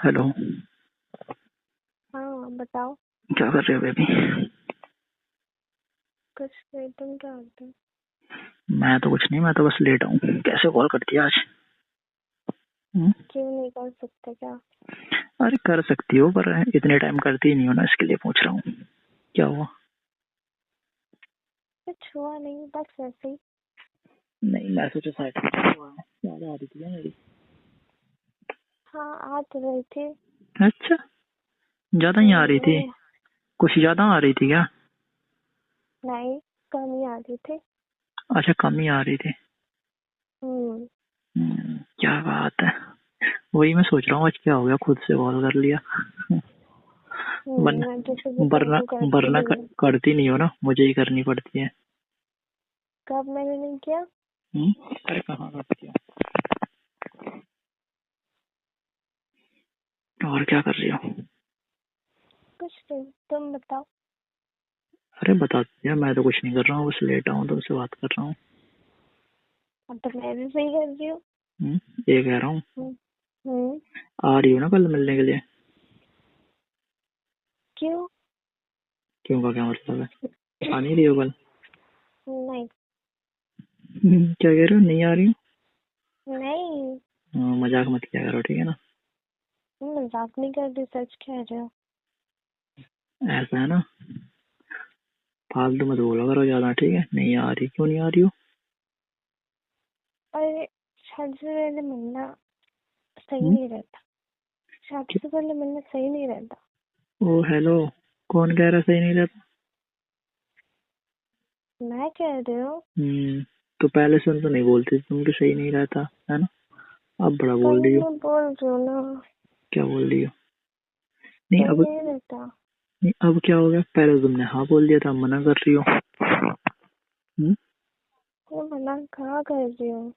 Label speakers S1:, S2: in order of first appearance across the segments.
S1: Hello.
S2: हाँ बताओ।
S1: क्या कर रहे हो बेबी?
S2: कुछ नहीं, तुम क्या करते हो?
S1: मैं तो कुछ नहीं, मैं तो बस लेटा हूँ। कैसे कॉल कर दिया आज?
S2: क्यों नहीं कर सकते क्या?
S1: अरे कर सकती हो, पर इतने टाइम करती ही नहीं हो ना, इसके लिए पूछ रहा हूँ। क्या हुआ?
S2: कुछ हुआ नहीं, बस ऐसे ही।
S1: नहीं, मैं सोचा शायद कुछ हुआ है। याद आ रही थी क्या मेरी?
S2: हाँ आ तो रही थी।
S1: अच्छा, ज्यादा ही आ रही थी?
S2: नहीं।
S1: कुछ ज्यादा आ रही थी क्या?
S2: नहीं, कम ही आ रही थी।
S1: अच्छा, कम ही आ रही थी।
S2: हम्म।
S1: क्या बात है। वही मैं सोच रहा हूँ आज क्या हो गया, खुद से कॉल कर लिया। वरना
S2: मैं जैसे भी
S1: वरना
S2: तुमको करती
S1: वरना
S2: भी हूँ।
S1: करती नहीं हो ना, मुझे ही करनी पड़ती है।
S2: कब मैंने नहीं किया?
S1: अरे कहाँ करती हो? और क्या कर रही हो?
S2: कुछ नहीं, तुम बताओ।
S1: अरे बता दिया, मैं तो कुछ नहीं कर रहा हूँ, बस लेटा हूँ, तुमसे बात कर रहा हूँ।
S2: अब तो मैं भी सही कर रही हूँ।
S1: ये कह रहा हूँ,
S2: हम्म। हम्म।
S1: आ रही हो ना कल मिलने के लिए?
S2: क्यों?
S1: क्यों का क्या मतलब है? आ नहीं रही हो कल?
S2: नहीं।
S1: क्या कह रहे हो, नहीं आ रही हो?
S2: नहीं,
S1: मजाक मत किया करो, ठीक है ना?
S2: मजाक नहीं कर रही, सच कह रहे हो।
S1: ऐसा है ना, फालतू मत बोला करो ज्यादा, ठीक है? नहीं आ रही, क्यों नहीं आ रही हो?
S2: अरे, शादी से पहले मिलना सही
S1: हम्म?
S2: नहीं रहता। शादी से पहले मिलना सही नहीं रहता।
S1: ओ हेलो, कौन कह रहा सही नहीं रहता?
S2: मैं कह रही हूँ।
S1: तो पहले से तो नहीं बोलती थी तुम कि सही नहीं रहता, है ना? अब बड़ा
S2: पर
S1: बोल रही हो।
S2: मैं बोल रही हूँ ना,
S1: क्या बोल रही हो? नहीं
S2: सही
S1: अब,
S2: नहीं रहता।
S1: नहीं अब क्या हो गया? पहले तुमने हाँ बोल दिया था, अब मना कर रही हो। हम्म?
S2: मैं मना कहाँ कर रही हूँ?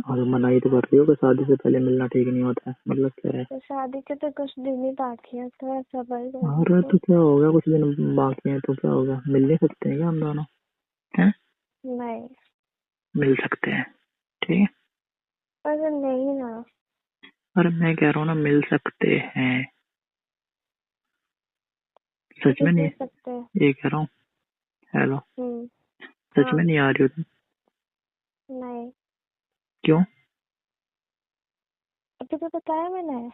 S1: और मना ही तो कर रही हो कि शादी से पहले मिलना ठीक नहीं होता है, मतलब क्या है?
S2: तो शादी के तो कुछ दिन ही बाकी है, थोड़ा सब्र कर
S1: अरे
S2: लो।
S1: तो क्या हो गया, कुछ दिन बाकी है तो क्या होगा, मिल नहीं सकते हैं क्या हम दोनों? हैं?
S2: नहीं।
S1: मिल सकते हैं, ठीक है?
S2: अरे नहीं ना।
S1: अरे मैं कह रहा हूँ ना, मिल सकते हैं। सच
S2: अभी
S1: में नहीं?
S2: मिल सकते हैं।
S1: ये कह रहा हूँ। हेलो।
S2: हम्म।
S1: सच में
S2: हाँ।
S1: नहीं आ रही हो तुम?
S2: नहीं,
S1: क्यों?
S2: अभी तो बताया मैंने।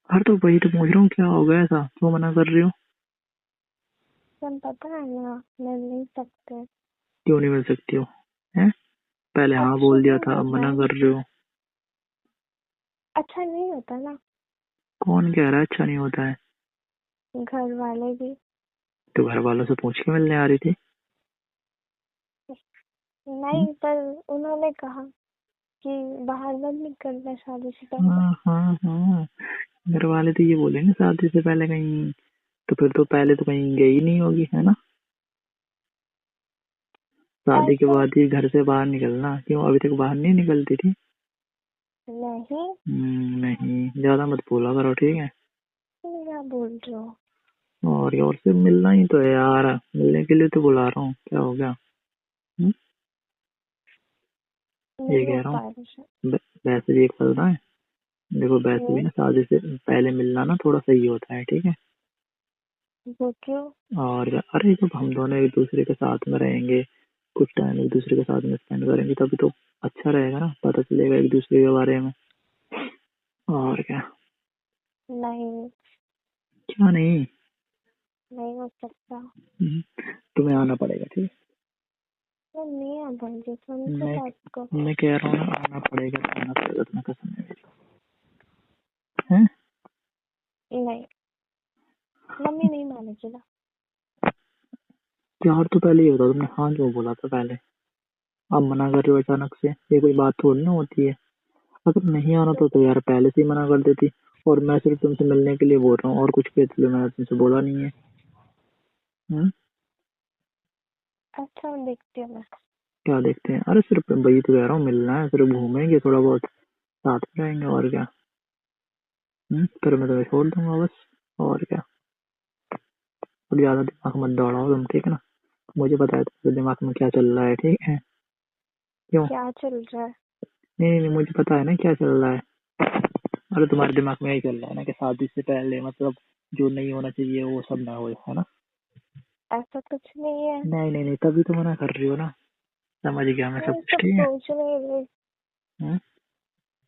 S1: अरे तो वही तो पूछ रहा हूँ, क्या हो गया ऐसा, क्यों मना कर रही हो?
S2: तुम पता है ना, मिल नहीं सकते।
S1: क्यों नहीं मिल सकती हो? हैं? पहले हाँ
S2: अच्छा
S1: बोल दिया
S2: नहीं
S1: था, अब
S2: होता
S1: मना
S2: है।
S1: कर रहे हो।
S2: अच्छा नहीं होता ना।
S1: कौन कह रहा है अच्छा नहीं होता है?
S2: घर वाले भी।
S1: तो घर वालों से पूछ के मिलने आ रही थी? हम्म?
S2: नहीं, पर उन्होंने कहा कि बाहर मत निकलना शादी से पहले।
S1: हाँ हाँ हाँ, घर वाले तो ये बोलेंगे शादी से पहले कहीं, तो फिर तो पहले तो कहीं गई नहीं होगी, है ना? शादी के
S2: ऐसे
S1: बाद ही घर से बाहर निकलना, क्यों अभी तक बाहर नहीं निकलती थी?
S2: नहीं।
S1: नहीं, ज्यादा मत बोला करो, ठीक है?
S2: तुम क्या बोल रहे हो?
S1: और से मिलना ही तो है यार, मिलने के लिए तो बुला रहा हूँ, क्या हो गया? हम्म? ये
S2: नहीं हो
S1: कह रहा हूँ।
S2: पाएगा।
S1: वैसे भी एक फलना है, देखो वैसे भी
S2: हम्म।
S1: ना शादी से पहले मिलना ना थोड़ा सही होता है, ठीक है?
S2: वो क्यों?
S1: और अरे जब हम दोनों एक दूसरे के साथ में रहेंगे, कुछ टाइम एक दूसरे के साथ में स्पेंड करेंगे, तभी तो अच्छा रहेगा ना, पता चलेगा एक दूसरे के बारे में। और क्या?
S2: नहीं।
S1: क्या नहीं?
S2: नहीं हो सकता।
S1: हम्म, तुम्हें आना पड़ेगा, ठीक
S2: मैं नहीं आ पाऊंगी,
S1: है?
S2: समझो बात को।
S1: मैं कह रहा हूँ ना, आना पड़ेगा तो आना पड़ेगा, तुम्हें कसम है मेरी। हैं?
S2: नहीं, मम्मी नहीं मानेगी ना।
S1: प्यार तो पहले ही होता, तुमने हाँ क्यों बोला था पहले? अब मना कर रहे हो अचानक से, ये कोई बात थोड़ी ना होती है। अगर नहीं आना तो यार पहले से ही मना कर देती। और मैं सिर्फ तुमसे मिलने के लिए बोल रहा हूँ, और कुछ के लिए मैंने तुमसे बोला नहीं है। हम्म?
S2: अच्छा, देखती हूँ मैं।
S1: क्या देखते हैं? अरे सिर्फ वही तो कह रहा हूँ, मिलना है, सिर्फ घूमेंगे थोड़ा बहुत, साथ में रहेंगे, और क्या? फिर मैं तुम्हें छोड़ दूंगा बस, और क्या? और ज्यादा दिमाग मत दौड़ाओ तुम, ठीक है ना? मुझे पता है तुम्हारे दिमाग में क्या चल रहा है, ठीक है? क्यों?
S2: क्या चल रहा है?
S1: नहीं नहीं नहीं, मुझे पता है ना क्या चल रहा है। अरे तुम्हारे दिमाग में यही चल रहा है ना कि शादी से पहले मतलब जो नहीं होना चाहिए वो सब ना हो, है ना?
S2: ऐसा कुछ नहीं है।
S1: नहीं नहीं नहीं, तभी तो मना कर रही हो ना। समझ गया मैं
S2: मैं
S1: सब
S2: ये
S1: कुछ,
S2: सब
S1: ठीक है।
S2: सोच नहीं रही।
S1: हम्म?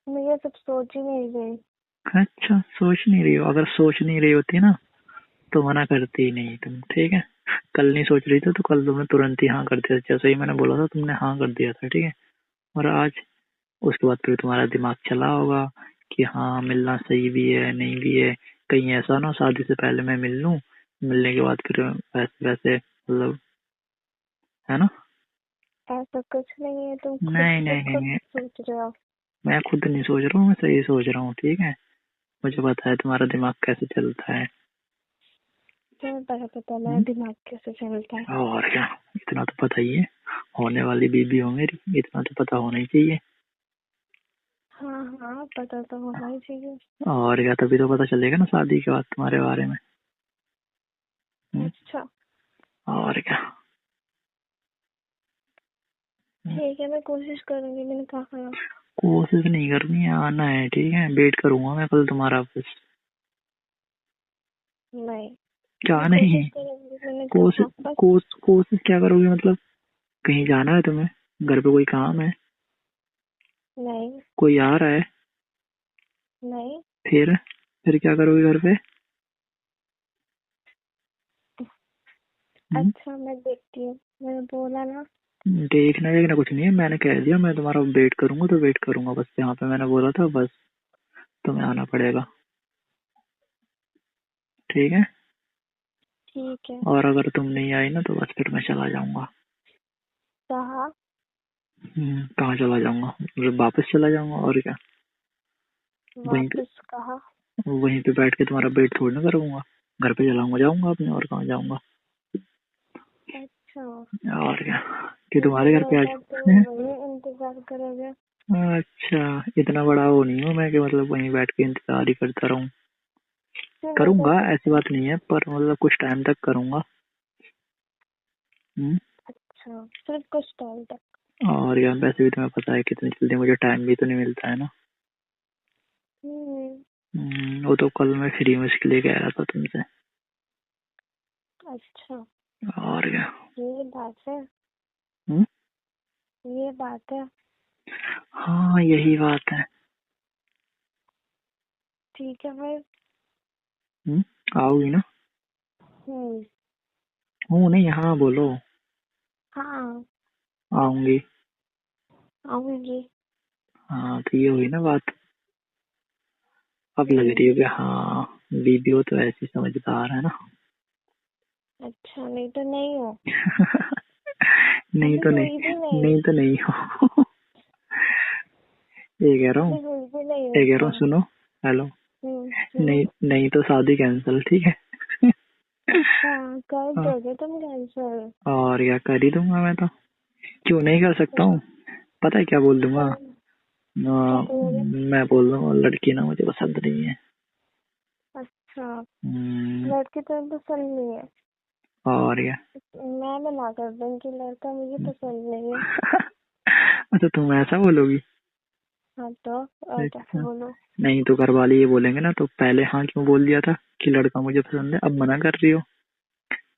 S2: मैं ये सब सोच ही नहीं रही।
S1: अच्छा, सोच नहीं रही हो? अगर सोच नहीं रही होती ना तो मना करती ही नहीं तुम, ठीक है। कल नहीं सोच रही थी तो कल तुमने तुरंत ही हाँ कर दिया, जैसे ही मैंने बोला था तुमने हाँ कर दिया था, ठीक है। और आज उसके बाद फिर तुम्हारा दिमाग चला होगा कि हाँ मिलना सही भी है नहीं भी है, कहीं ऐसा ना हो शादी से पहले मैं मिल लूं, मिलने के बाद फिर वैसे वैसे मतलब, है ना?
S2: ऐसा कुछ नहीं है, तुम खुद
S1: नहीं
S2: से
S1: नहीं नहीं
S2: खुद
S1: नहीं,
S2: सोच रहे हो।
S1: मैं खुद नहीं सोच रहा हूँ, मैं सही सोच रहा हूँ, ठीक है। मुझे पता है तुम्हारा दिमाग कैसे चलता है।
S2: तुम्हें पता पता मेरा
S1: हम्म?
S2: दिमाग कैसे चलता है।
S1: और क्या, इतना तो पता ही है। होने वाली बीबी हो मेरी, इतना तो पता होना ही चाहिए।
S2: हाँ हाँ, पता तो होना ही चाहिए।
S1: और क्या, तभी तो पता चलेगा ना शादी के बाद तुम्हारे बारे में। हम्म?
S2: अच्छा
S1: और क्या। हम्म?
S2: ठीक है, मैं कोशिश करूंगी, मैंने कहा।
S1: कोशिश नहीं करनी है, आना है, ठीक है। वेट करूंगा मैं कल तुम्हारा बस।
S2: नहीं,
S1: क्या
S2: मैं
S1: नहीं?
S2: कोशिश करूंगी, मैंने
S1: कोशिश
S2: कहा बस।
S1: कोशिश क्या करोगे मतलब? कहीं जाना है तुम्हें? घर पे कोई काम है?
S2: नहीं
S1: कोई आ रहा है?
S2: नहीं।
S1: फिर क्या करोगे घर पे? हम्म?
S2: अच्छा मैं देखती हूँ, मैंने बोला ना।
S1: देखना देखना कुछ नहीं है, मैंने कह दिया मैं तुम्हारा वेट करूंगा तो वेट करूंगा बस, यहाँ पे मैंने बोला था बस। तुम्हें आना पड़ेगा, ठीक है।
S2: ठीक है।
S1: और अगर तुम नहीं आई ना तो बस फिर मैं चला जाऊंगा।
S2: कहा?
S1: कहाँ चला जाऊंगा मतलब? वापस चला जाऊंगा और क्या। वहीं पे
S2: वापस कहा?
S1: वहीं पे बैठ के तुम्हारा वेट थोड़ी ना करूंगा। घर पे चलाऊंगा, जाऊंगा अपने, और कहाँ जाऊंगा।
S2: अच्छा,
S1: और क्या, कि
S2: तो
S1: तुम्हारे घर
S2: मेरे
S1: पे
S2: घर तो
S1: आज।
S2: वही इंतजार करोगे?
S1: अच्छा, इतना बड़ा वो नहीं हूँ मैं कि मतलब वहीं बैठ के इंतजार ही करता रहूं।
S2: क्यों नहीं कर
S1: करूंगा, ऐसी
S2: सकते?
S1: बात नहीं है, पर मतलब कुछ टाइम तक करूंगा। हम्म?
S2: अच्छा, सिर्फ कुछ टाइम तक?
S1: और यार वैसे भी तुम्हें पता है कितनी जल्दी मुझे टाइम भी तो नहीं मिलता है ना।
S2: हम्म।
S1: वो तो कल मैं फ्री में इसके लिए कह रहा था तुमसे।
S2: अच्छा,
S1: और क्या।
S2: ये बात है।
S1: हम्म?
S2: ये बात है।
S1: हाँ यही बात है।
S2: ठीक है भाई।
S1: हम्म? आओगी ना?
S2: हम्म।
S1: हूँ नहीं, हाँ बोलो।
S2: हाँ,
S1: आऊंगी।
S2: आऊंगी।
S1: हाँ तो ये हुई ना बात। अब लग
S2: हम्म।
S1: रही है कि हाँ बीबी हो तो ऐसी समझदार है ना।
S2: अच्छा, नहीं तो नहीं हो।
S1: नहीं
S2: अभी
S1: तो नहीं,
S2: हुई भी नहीं।
S1: नहीं तो नहीं हो। ये कह रहा हूँ,
S2: अभी हुई भी नहीं
S1: ये
S2: हो
S1: कह रहा हूँ,
S2: तुम।
S1: सुनो। हेलो।
S2: सुनो।
S1: नहीं नहीं तो शादी कैंसिल, ठीक है।
S2: अच्छा, कर
S1: हाँ,
S2: दोगे तुम कैंसिल?
S1: और क्या, कर ही दूंगा मैं तो। क्यों नहीं कर सकता हूँ? पता है क्या बोल दूंगा?
S2: कर। क्या बोलोगे?
S1: मैं बोल दूंगा लड़की ना मुझे पसंद नहीं है।
S2: अच्छा,
S1: हम्म,
S2: लड़की तो पसंद नहीं है।
S1: और क्या।
S2: मैं मना कर दूँ कि लड़का मुझे पसंद नहीं है।
S1: अच्छा तुम ऐसा बोलोगी?
S2: हाँ तो और कैसे
S1: अच्छा,
S2: बोलो?
S1: नहीं तो घर वाले ये बोलेंगे ना, तो पहले हाँ क्यों बोल दिया था कि लड़का मुझे पसंद है, अब मना कर रही हो?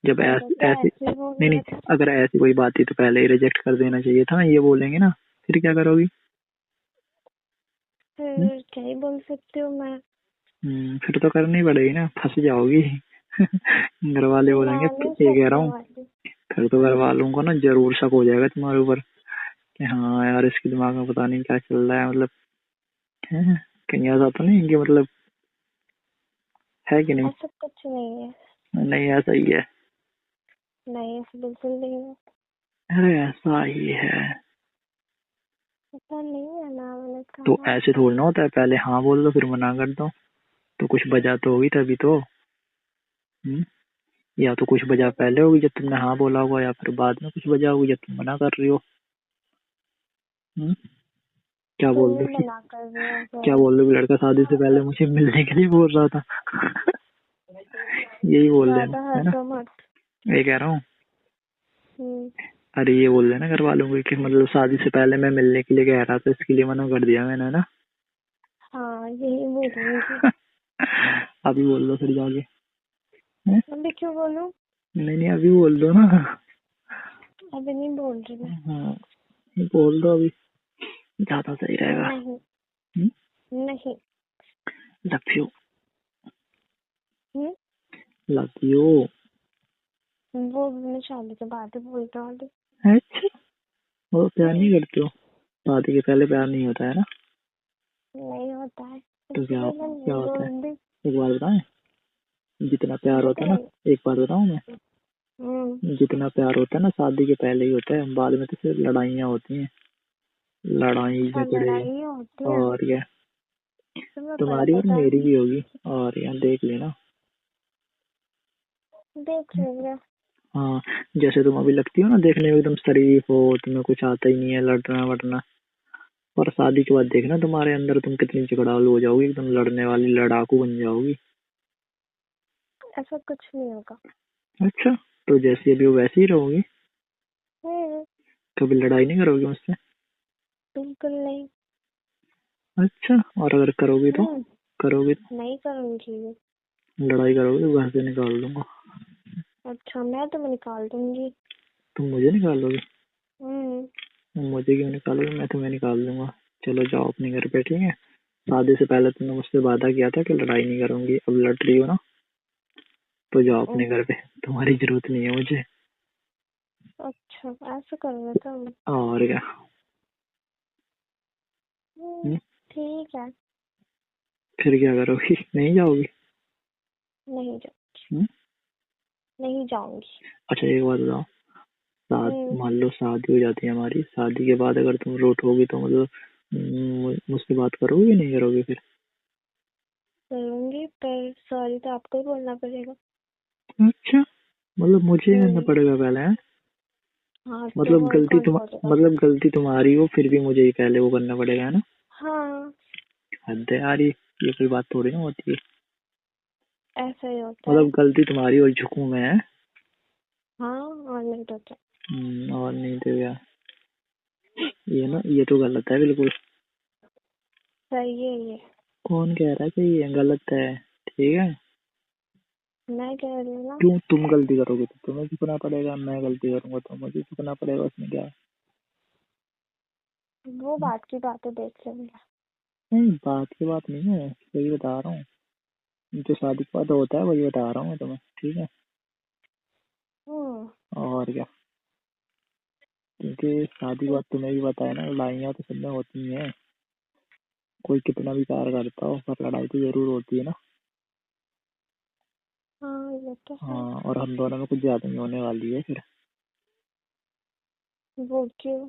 S1: जब
S2: पहले तो
S1: ऐसी
S2: ऐसे ही बोल
S1: नहीं नहीं,
S2: दिया था।
S1: अगर ऐसी कोई बात थी तो पहले ही रिजेक्ट कर देना चाहिए था, ये बोलेंगे ना। फिर क्या करोगी? हम्म?
S2: फिर क्या ही बोल सकती हूँ मैं।
S1: फिर तो करनी पड़ेगी ना, फंस जाओगी। घर वाले बोलेंगे,
S2: मैं नहीं
S1: ये कह रहा
S2: फंसने
S1: हूँ।
S2: वाली।
S1: फिर तो घर वालों को ना जरूर शक हो जाएगा तुम्हारे ऊपर कि हाँ यार इसके दिमाग में पता नहीं क्या चल रहा है, मतलब है, कहीं ऐसा तो नहीं कि मतलब, है कि नहीं?
S2: ऐसा कुछ नहीं है।
S1: नहीं ऐसा ही है।
S2: नहीं, ऐसा बिल्कुल नहीं है।
S1: अरे ऐसा ही है।
S2: ऐसा नहीं है ना, मैंने
S1: तो
S2: कहा।
S1: ऐसे थोड़ी ना होता है, पहले हाँ बोल दो फिर मना कर दो, तो कुछ वजह तो होगी तभी तो। हम्म? या तो कुछ वजह पहले होगी जब तुमने हाँ बोला होगा, या फिर बाद में कुछ वजह होगी जब तुम मना कर रही हो। हम्म? क्या
S2: तुम
S1: बोल
S2: ही
S1: दो कि,
S2: मना कर रहे हो
S1: क्या
S2: फिर।
S1: बोल दो कि लड़का शादी से पहले मुझे मिलने के लिए बोल रहा था। यही बोल देना,
S2: ज्यादा
S1: है ना?
S2: हंसो मत।
S1: ये कह रहा हूँ।
S2: हम्म।
S1: अरे ये बोल देना घर वालों को कि मतलब शादी से पहले मैं मिलने के लिए कह रहा था, इसके लिए मना कर दिया मैंने, है ना?
S2: हाँ, यही बोलूंगी।
S1: अभी बोल दो फिर जाके। हैं?
S2: अभी क्यों बोलूं?
S1: नहीं नहीं, अभी बोल दो ना।
S2: अभी नहीं बोल रही मैं।
S1: हाँ, ये बोल दो अभी, ज्यादा सही रहेगा।
S2: नहीं नहीं।
S1: Love you.
S2: Hmm,
S1: love you.
S2: वो मैं शादी के बाद ही बोलता हूँ।
S1: अच्छा, वो प्यार नहीं करते हो? शादी के पहले प्यार नहीं होता है ना?
S2: नहीं होता है,
S1: तो क्या
S2: इसलिए मैं
S1: क्या
S2: नहीं
S1: होता है?
S2: बोल दी।
S1: एक बार बताएं, जितना प्यार होता है ना,
S2: बताइए।
S1: एक बार बताऊं मैं, जितना प्यार होता है ना शादी के पहले ही होता है, बाद में तो सिर्फ लड़ाइयाँ होती हैं, लड़ाई
S2: अच्छा,
S1: झगड़े।
S2: लड़ाई होती है?
S1: और क्या,
S2: तुम्हें पता
S1: तुम्हारी और
S2: था?
S1: मेरी भी होगी। और यहाँ देख लेना।
S2: देख लेंगे।
S1: हाँ, जैसे तुम अभी लगती हो ना देखने में एकदम शरीफ हो, तुम्हें कुछ आता ही नहीं है लड़ना वड़ना, और शादी के बाद देखना तुम्हारे अंदर तुम कितनी झगड़ालू हो जाओगी, एकदम लड़ने वाली लड़ाकू बन जाओगी।
S2: ऐसा कुछ नहीं होगा।
S1: अच्छा, तो जैसी अभी हो वैसे ही रहोगी?
S2: हम्म,
S1: कभी लड़ाई नहीं करोगी मुझसे?
S2: बिल्कुल नहीं।
S1: अच्छा, और अगर करोगी तो?
S2: हम्म,
S1: करोगी
S2: नहीं करूंगी।
S1: तो लड़ाई करोगी तो घर से निकाल दूंगा।
S2: अच्छा, मैं तुम्हें निकाल दूंगी।
S1: तुम मुझे निकाल दोगे?
S2: हम्म,
S1: मुझे क्यों निकालोगे, मैं तुम्हें निकाल दूंगा। चलो जाओ अपने घर पे, ठीक है। शादी से पहले तुमने मुझसे वादा किया था कि लड़ाई नहीं करूंगी, अब लड़ रही हो ना, तो जाओ अपने घर पे, तुम्हारी जरूरत नहीं है मुझे।
S2: अच्छा, ऐसा करोगे तुम?
S1: और क्या।
S2: हम्म, ठीक है।
S1: फिर क्या करोगी, नहीं जाओगी?
S2: नहीं जा
S1: हम्म?
S2: नहीं जाऊंगी।
S1: अच्छा एक बात बताओ,
S2: हम्म,
S1: मान लो शादी हो जाती है हमारी, शादी के बाद अगर तुम रूठोगी तो मतलब मुझसे बात करोगे नहीं करोगे फिर?
S2: करूंगी, पर सॉरी तो आपको ही बोलना पड़ेगा।
S1: अच्छा, मतलब मुझे करना
S2: हम्म,
S1: पड़ेगा पहले है?
S2: हाँ तो
S1: मतलब
S2: और कौन बोलेगा?
S1: मतलब गलती तुम्हारी हो फिर भी मुझे ही पहले वो करना पड़ेगा है ना?
S2: हाँ,
S1: हद है यार, ये कोई बात थोड़ी ना होती है।
S2: ऐसा ही होता
S1: मतलब
S2: है।
S1: गलती तुम्हारी और झुकूं मैं है?
S2: हाँ, और नहीं तो क्या।
S1: और नहीं तो यार, ये ना, ये तो गलत है बिल्कुल।
S2: सही है ये।
S1: कौन कह रहा है कि ये गलत है? ठीक है।
S2: मैं कह रही हूँ ना।
S1: क्यों, तुम गलती करोगे तो तुम्हें झुकना पड़ेगा, मैं गलती करूंगा तो मुझे झुकना पड़ेगा, उसमें क्या है?
S2: वो बात की बातें देख लेंगे।
S1: नहीं, बात की बात नहीं है, वही बता रहा हूँ, जो शादी के बाद होता है वही बता रहा हूँ मैं तुम्हें, ठीक है।
S2: हम्म,
S1: और क्या, क्योंकि शादी के बाद तुम्हें भी पता है ना, लड़ाइयाँ तो सब में होती हैं, कोई कितना भी प्यार करता हो पर लड़ाई तो जरूर होती है ना।
S2: हाँ ये तो है।
S1: हाँ, और हम दोनों में कुछ ज्यादा नहीं होने वाली है फिर।
S2: वो क्यों?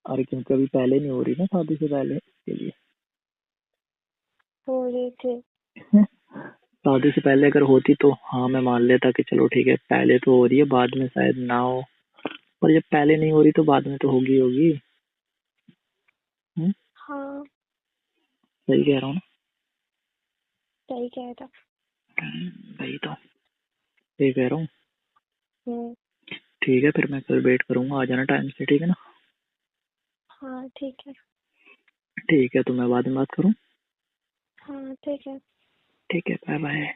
S1: अरे क्योंकि अभी पहले नहीं हो रही ना शादी से पहले, इसके लिए।
S2: हो रही थी।
S1: शादी से पहले अगर होती तो हाँ मैं मान लेता कि चलो ठीक है, पहले तो हो रही है बाद में शायद ना हो, पर जब पहले नहीं हो रही तो बाद में तो होगी होगी। हम्म,
S2: हाँ,
S1: सही कह रहा हूँ ना?
S2: सही कह रहा।
S1: वही तो, सही कह रहा हूँ।
S2: हम्म,
S1: ठीक है, फिर मैं कल वेट करूंगा, आ जाना टाइम से, ठीक है ना?
S2: हाँ ठीक है।
S1: ठीक है, तो मैं बाद में बात करूँ?
S2: हाँ ठीक है।
S1: ठीक है, बाय बाय।